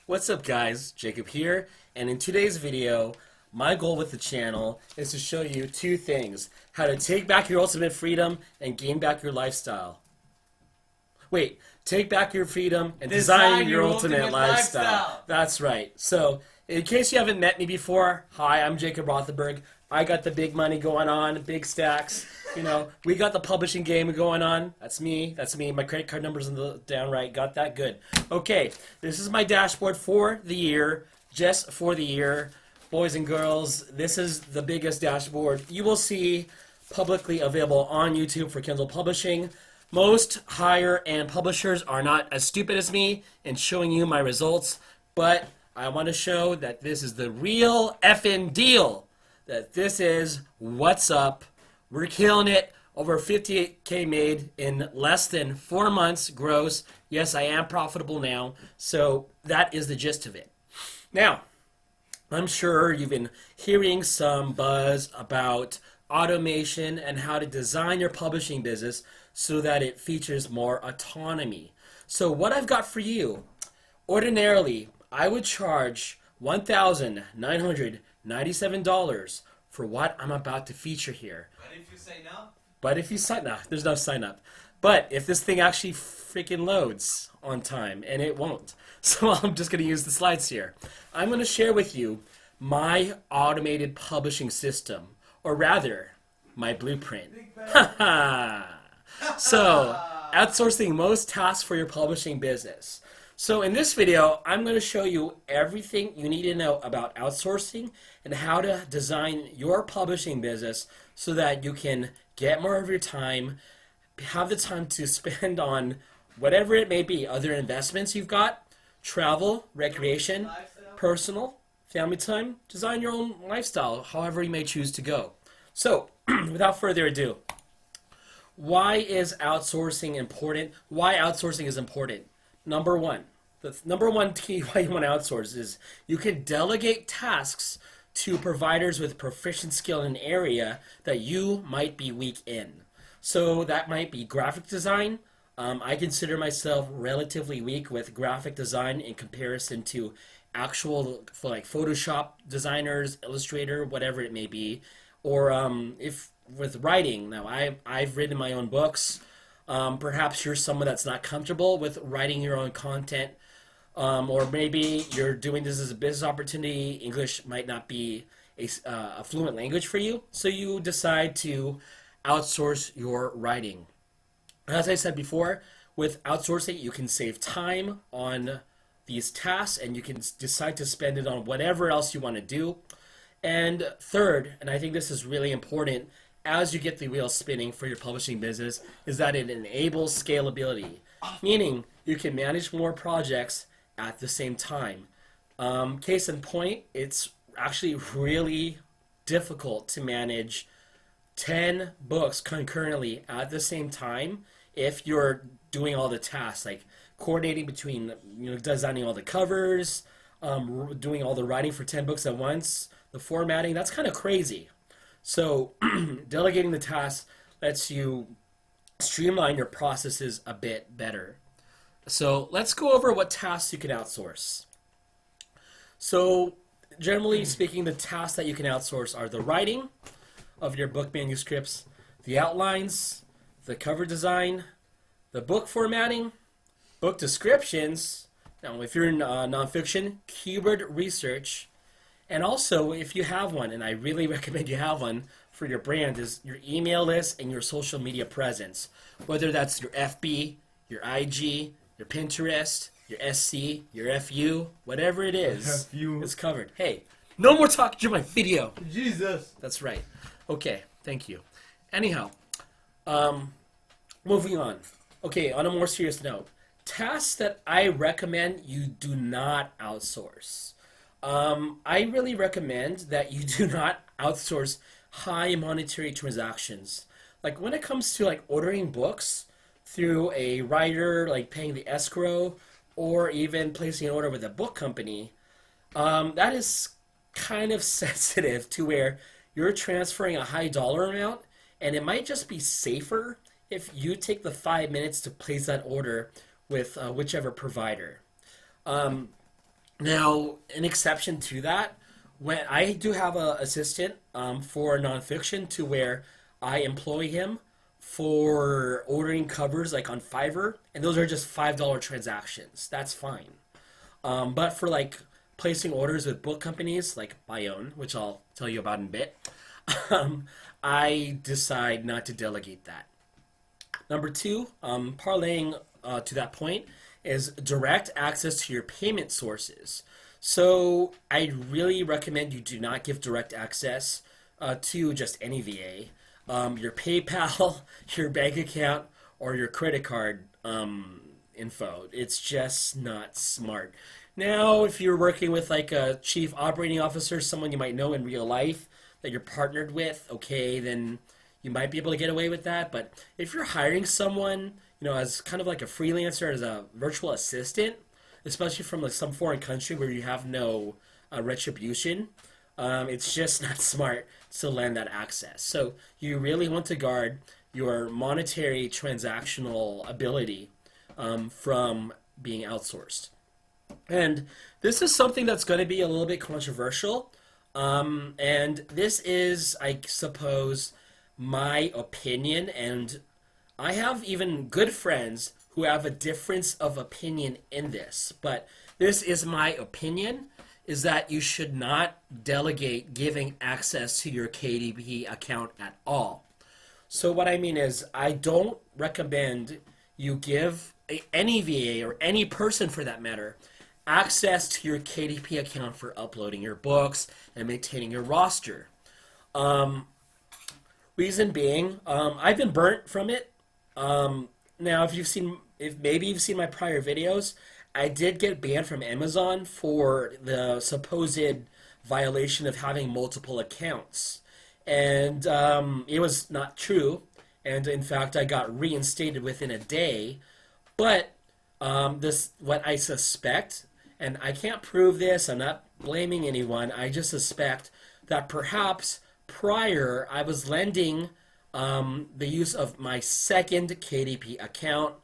What's up guys, Jacob here, and in today's video, my goal with the channel is to show you two things: how to take back your ultimate freedom and gain back your lifestyle. Wait, take back your freedom and design your ultimate lifestyle. That's right. So, in case you haven't met me before, hi, I'm Jacob Rothenberg. I got the big money going on, big stacks. You know, we got the publishing game going on. That's me. That's me. My credit card number's in the down right. Got that good. Okay, this is my dashboard for the year, just for the year. Boys and girls, this is the biggest dashboard you will see publicly available on YouTube for Kindle publishing. Most higher-end publishers are not as stupid as me in showing you my results, but I want to show that this is the real effing deal. That this is what's up. We're killing it. Over 58K made in less than 4 months gross. Yes, I am profitable now. So that is the gist of it. Now, I'm sure you've been hearing some buzz about automation and how to design your publishing business so that it features more autonomy. So what I've got for you, ordinarily, I would charge $1,997 for what I'm about to feature here. But if you say no? But if you sign up, there's no sign up. But if this thing actually freaking loads on time, and it won't. So I'm just going to use the slides here. I'm going to share with you my automated publishing system, or rather, my blueprint. So, outsourcing most tasks for your publishing business. So in this video, I'm going to show you everything you need to know about outsourcing and how to design your publishing business so that you can get more of your time, have the time to spend on whatever it may be, other investments you've got, travel, recreation, personal, family time, design your own lifestyle, however you may choose to go. So, without further ado, why is outsourcing important? Why outsourcing is important? Number one, the number one key why you want to outsource is you can delegate tasks to providers with proficient skill in an area that you might be weak in. So that might be graphic design. I consider myself relatively weak with graphic design in comparison to actual like Photoshop designers, Illustrator, whatever it may be. Or if with writing, now I've written my own books. Perhaps you're someone that's not comfortable with writing your own content, or maybe you're doing this as a business opportunity. English might not be a fluent language for you, so you decide to outsource your writing. As I said before, with outsourcing, you can save time on these tasks, and you can decide to spend it on whatever else you want to do. And third, and I think this is really important, as you get the wheel spinning for your publishing business, is that it enables scalability, meaning you can manage more projects at the same time. Case in point, it's actually really difficult to manage 10 books concurrently at the same time if you're doing all the tasks, like coordinating between, designing all the covers, doing all the writing for 10 books at once, the formatting. That's kind of crazy. So delegating the tasks lets you streamline your processes a bit better. So let's go over what tasks you can outsource. So generally speaking, the tasks that you can outsource are the writing of your book manuscripts, the outlines, the cover design, the book formatting, book descriptions. Now if you're in nonfiction, keyword research. And also, if you have one, and I really recommend you have one for your brand, is your email list and your social media presence. Whether that's your FB, your IG, your Pinterest, your SC, your FU, whatever it is, it's covered. Hey, no more talking to my video. Jesus. That's right. Okay, thank you. Anyhow, moving on. Okay, on a more serious note, tasks that I recommend you do not outsource. I really recommend that you do not outsource high monetary transactions. Like when it comes to like ordering books through a writer, like paying the escrow, or even placing an order with a book company, that is kind of sensitive to where you're transferring a high dollar amount, and it might just be safer if you take the 5 minutes to place that order with whichever provider. Now, an exception to that, when I do have an assistant for nonfiction to where I employ him for ordering covers like on Fiverr, and those are just $5 transactions. That's fine. But for like placing orders with book companies like my own, which I'll tell you about in a bit, um, I decide not to delegate that. Number two, parlaying to that point, is direct access to your payment sources. So I really recommend you do not give direct access to just any VA. Your PayPal, your bank account, or your credit card info. It's just not smart. Now, if you're working with like a chief operating officer, someone you might know in real life that you're partnered with, okay, then you might be able to get away with that. But if you're hiring someone, as kind of like a freelancer, as a virtual assistant, especially from like some foreign country where you have no retribution, it's just not smart to lend that access. So you really want to guard your monetary transactional ability from being outsourced. And this is something that's going to be a little bit controversial. And this is, I suppose, my opinion. And I have even good friends who have a difference of opinion in this. But this is my opinion, is that you should not delegate giving access to your KDP account at all. So what I mean is I don't recommend you give any VA or any person for that matter access to your KDP account for uploading your books and maintaining your roster. Um, Reason being, I've been burnt from it. Now, if maybe you've seen my prior videos, I did get banned from Amazon for the supposed violation of having multiple accounts, and it was not true. And in fact, I got reinstated within a day. But this, what I suspect, and I can't prove this. I'm not blaming anyone. I just suspect that perhaps prior I was lending the use of my second KDP account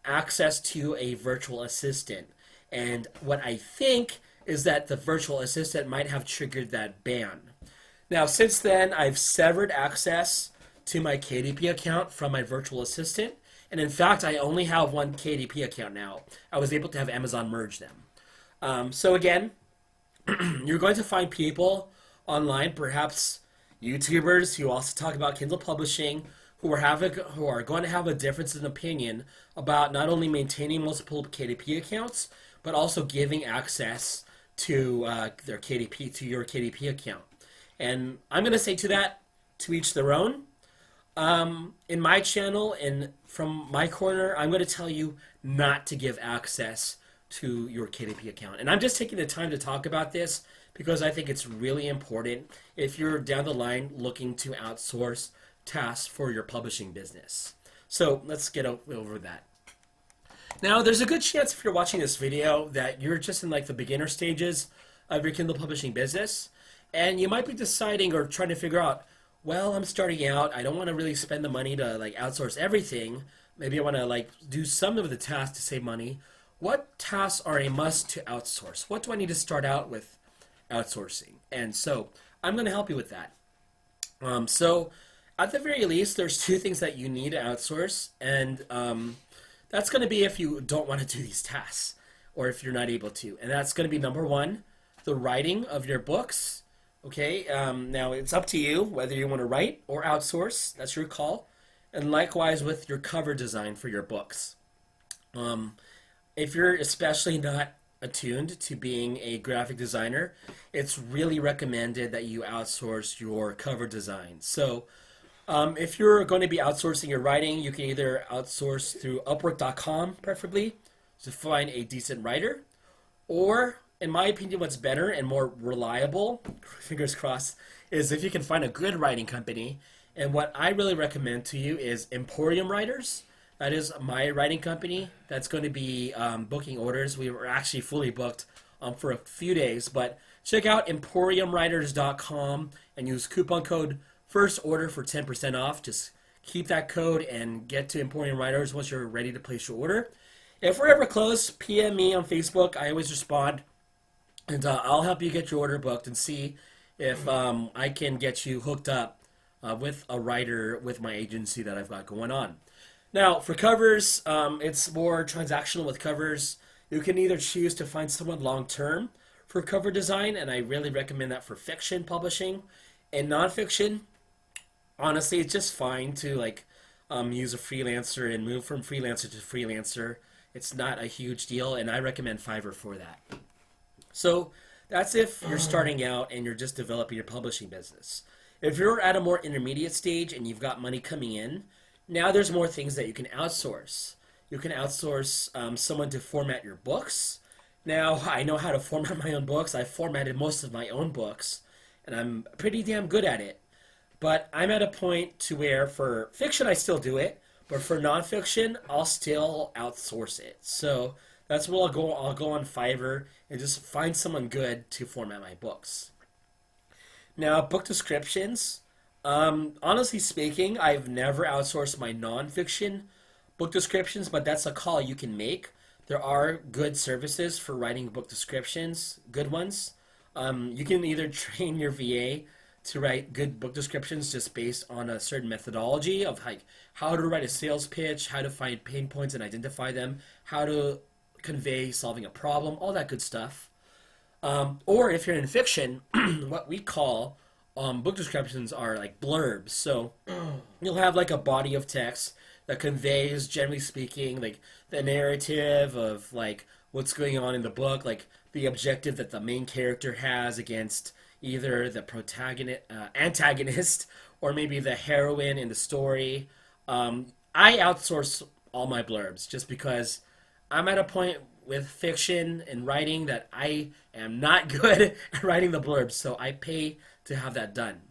access to a virtual assistant. And what I think is that the virtual assistant might have triggered that ban. Now, since then, I've severed access to my KDP account from my virtual assistant. And in fact, I only have one KDP account now. I was able to have Amazon merge them. So again, you're going to find people online, perhaps YouTubers who also talk about Kindle publishing, who are going to have a difference in opinion about not only maintaining multiple KDP accounts, but also giving access to their KDP to your KDP account. And I'm going to say to that, to each their own. In my channel and from my corner, I'm going to tell you not to give access to your KDP account. And I'm just taking the time to talk about this because I think it's really important if you're down the line looking to outsource tasks for your publishing business. So let's get over that. Now, there's a good chance if you're watching this video that you're just in like the beginner stages of your Kindle publishing business, and you might be deciding or trying to figure out, well, I'm starting out. I don't want to really spend the money to like outsource everything. Maybe I want to like do some of the tasks to save money. What tasks are a must to outsource? What do I need to start out with outsourcing? And so I'm going to help you with that. So at the very least, there's two things that you need to outsource, and that's going to be if you don't want to do these tasks or if you're not able to. And that's going to be number one, the writing of your books. Okay, now it's up to you whether you want to write or outsource. That's your call. And likewise with your cover design for your books. If you're especially not attuned to being a graphic designer, it's really recommended that you outsource your cover design. So if you're going to be outsourcing your writing, you can either outsource through Upwork.com, preferably, to find a decent writer, or in my opinion, what's better and more reliable, fingers crossed, is if you can find a good writing company. And what I really recommend to you is Emporium Writers. That is my writing company that's going to be booking orders. We were actually fully booked for a few days, but check out emporiumwriters.com and use coupon code FIRSTORDER for 10% off. Just keep that code and get to Emporium Writers once you're ready to place your order. If we're ever close, PM me on Facebook. I always respond, and I'll help you get your order booked and see if I can get you hooked up with a writer with my agency that I've got going on. Now, for covers, it's more transactional with covers. You can either choose to find someone long term for cover design, and I really recommend that for fiction publishing. And nonfiction, honestly, it's just fine to like use a freelancer and move from freelancer to freelancer. It's not a huge deal, and I recommend Fiverr for that. So that's if you're starting out and you're just developing your publishing business. If you're at a more intermediate stage and you've got money coming in, now there's more things that you can outsource. You can outsource someone to format your books. Now, I know how to format my own books. I've formatted most of my own books, and I'm pretty damn good at it. But I'm at a point to where for fiction I still do it, but for nonfiction I'll still outsource it. So that's where I'll go. I'll go on Fiverr and just find someone good to format my books. Now, book descriptions. Honestly speaking, I've never outsourced my nonfiction book descriptions, but that's a call you can make. There are good services for writing book descriptions, good ones. You can either train your VA to write good book descriptions just based on a certain methodology of like how to write a sales pitch, how to find pain points and identify them, how to convey solving a problem, all that good stuff. Or if you're in fiction, what we call book descriptions are like blurbs. So you'll have like a body of text that conveys, generally speaking, like the narrative of like what's going on in the book, like the objective that the main character has against either the protagonist, antagonist, or maybe the heroine in the story. I outsource all my blurbs just because I'm at a point with fiction and writing that I am not good at writing the blurbs, so I pay to have that done.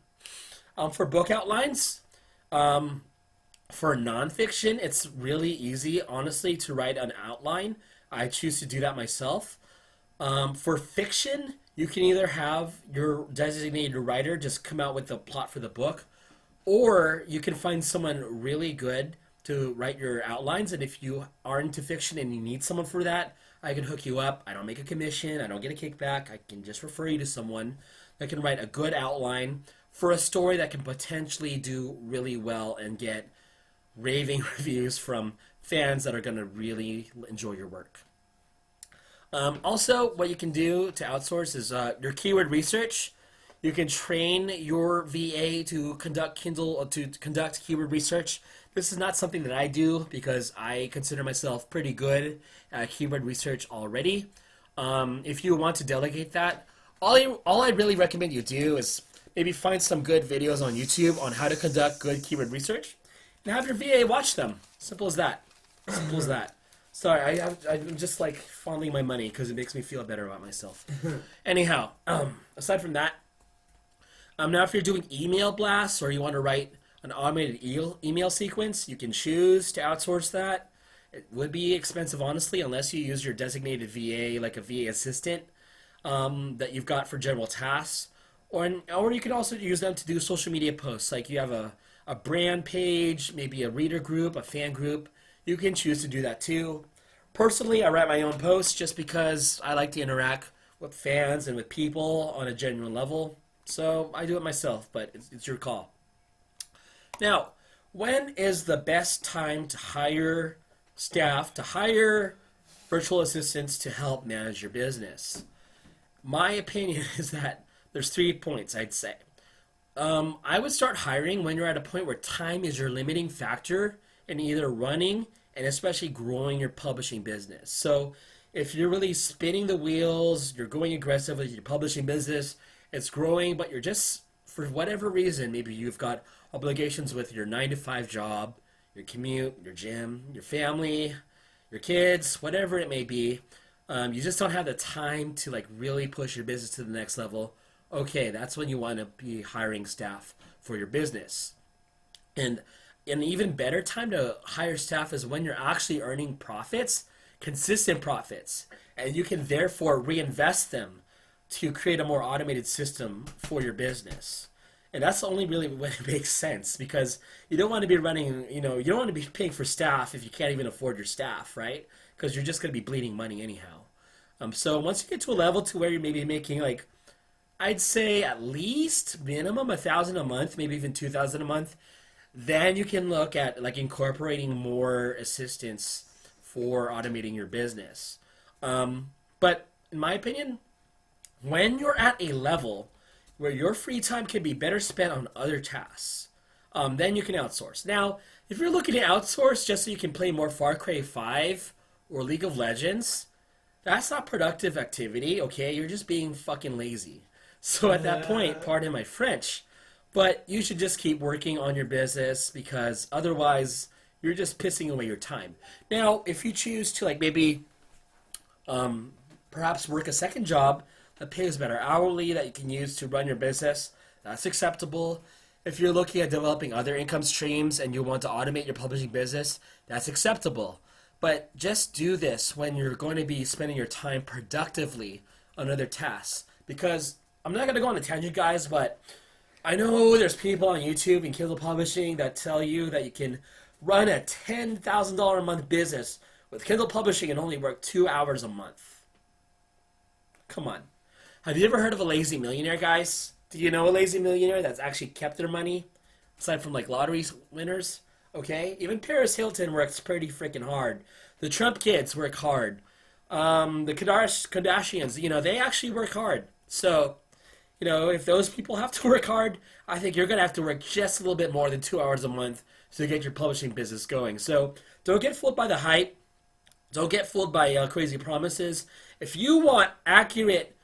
For book outlines, for nonfiction, it's really easy, honestly, to write an outline. I choose to do that myself. For fiction, you can either have your designated writer just come out with the plot for the book, or you can find someone really good to write your outlines. And if you are into fiction and you need someone for that, I can hook you up. I don't make a commission. I don't get a kickback. I can just refer you to someone that can write a good outline for a story that can potentially do really well and get raving reviews from fans that are going to really enjoy your work. Also, what you can do to outsource is your keyword research. You can train your VA to conduct keyword research. This is not something that I do because I consider myself pretty good at keyword research already. If you want to delegate that, all I really recommend you do is maybe find some good videos on YouTube on how to conduct good keyword research and have your VA watch them. Simple as that. Simple as that. Sorry, I'm just like fondling my money because it makes me feel better about myself. Anyhow, aside from that, now if you're doing email blasts or you want to write an automated email sequence, you can choose to outsource that. It would be expensive, honestly, unless you use your designated VA, like a VA assistant that you've got for general tasks. Or you can also use them to do social media posts. Like you have a brand page, maybe a reader group, a fan group. You can choose to do that too. Personally, I write my own posts just because I like to interact with fans and with people on a genuine level. So I do it myself, but it's your call. Now, when is the best time to hire staff, to hire virtual assistants to help manage your business? My opinion is that there's 3 points, I'd say. I would start hiring when you're at a point where time is your limiting factor in either running and especially growing your publishing business. So if you're really spinning the wheels, you're going aggressive with your publishing business, it's growing, but you're just, for whatever reason, maybe you've got obligations with your 9-to-5 job, your commute, your gym, your family, your kids, whatever it may be, you just don't have the time to like really push your business to the next level. Okay, that's when you want to be hiring staff for your business. And an even better time to hire staff is when you're actually earning profits, consistent profits, and you can therefore reinvest them to create a more automated system for your business. And that's only really when it makes sense, because you don't want to be running, you don't want to be paying for staff if you can't even afford your staff, right? because you're just going to be bleeding money anyhow. So once you get to a level to where you're maybe making like, I'd say at least minimum 1,000 a month, maybe even 2,000 a month, then you can look at like incorporating more assistance for automating your business. But in my opinion, when you're at a level where your free time can be better spent on other tasks, then you can outsource. Now, if you're looking to outsource just so you can play more Far Cry 5 or League of Legends, that's not productive activity, okay? You're just being fucking lazy. So at that point, pardon my French, but you should just keep working on your business because otherwise you're just pissing away your time. Now, if you choose to like maybe perhaps work a second job that pays better hourly that you can use to run your business, that's acceptable. If you're looking at developing other income streams and you want to automate your publishing business, that's acceptable. But just do this when you're going to be spending your time productively on other tasks. Because I'm not going to go on a tangent, guys, but I know there's people on YouTube and Kindle Publishing that tell you that you can run a $10,000 a month business with Kindle Publishing and only work 2 hours a month. Come on. Have you ever heard of a lazy millionaire, guys? Do you know a lazy millionaire that's actually kept their money? Aside from like lottery winners? Okay? Even Paris Hilton works pretty freaking hard. The Trump kids work hard. The Kardashians, they actually work hard. So, if those people have to work hard, I think you're going to have to work just a little bit more than 2 hours a month to get your publishing business going. So, don't get fooled by the hype. Don't get fooled by crazy promises. If you want accurate,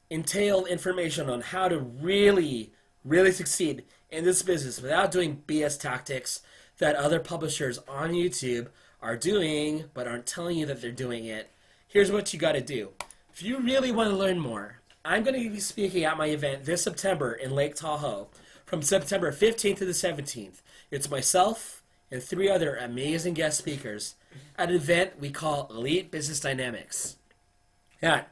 entailed information on how to really, really succeed in this business without doing BS tactics that other publishers on YouTube are doing but aren't telling you that they're doing it, here's what you got to do. If you really want to learn more, I'm going to be speaking at my event this September in Lake Tahoe from September 15th to the 17th. It's myself and 3 other amazing guest speakers at an event we call Elite Business Dynamics at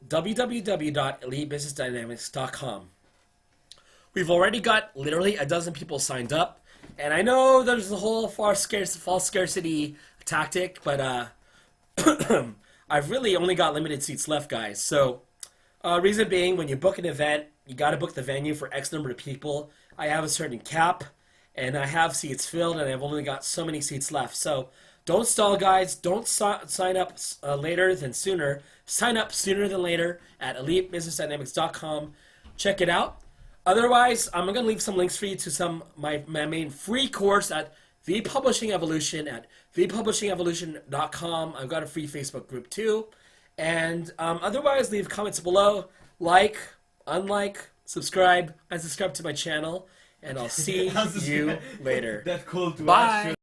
www.elitebusinessdynamics.com. We've already got literally a dozen people signed up, and I know there's the whole false scarcity tactic, but I've really only got limited seats left, guys. So, reason being, when you book an event, you got to book the venue for X number of people. I have a certain cap, and I have seats filled, and I've only got so many seats left. So, don't stall, guys. Don't sign up later than sooner. Sign up sooner than later at elitebusinessdynamics.com. Check it out. Otherwise, I'm going to leave some links for you to my main free course at The Publishing Evolution at thepublishingevolution.com. I've got a free Facebook group too. And otherwise, leave comments below. Like, unlike, subscribe, and subscribe to my channel. And I'll see you later. That call to Bye. action.